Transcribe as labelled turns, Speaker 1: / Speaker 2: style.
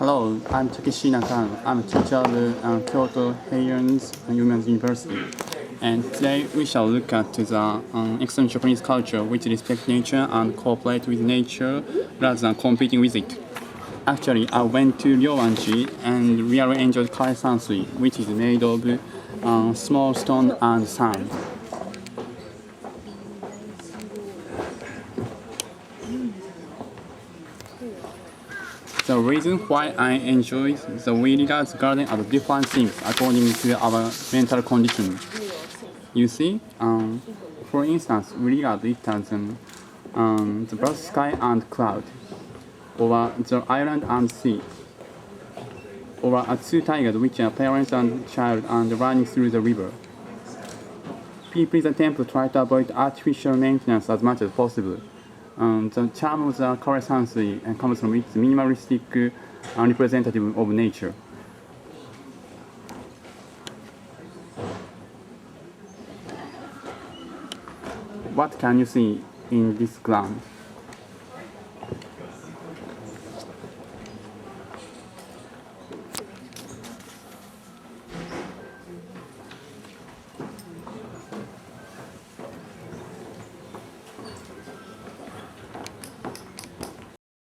Speaker 1: Hello, I'm Takeshi Nakano. I'm a teacher of Kyoto Heian's Women's University. And today we shall look at the excellent Japanese culture which respects nature and cooperate with nature rather than competing with it. Actually, I went to Ryoanji and really enjoyed Karesansui, which is made of small stone and sand. The reason why I enjoy we regard the garden as different things according to our mental condition. You see, for instance, we regard it as the blue sky and cloud, or the island and sea, or two tigers which are parents and child and running through the river. People in the temple try to avoid artificial maintenance as much as possible. The cham of the Karesansui comes from its minimalistic representative of nature. What can you see in this ground?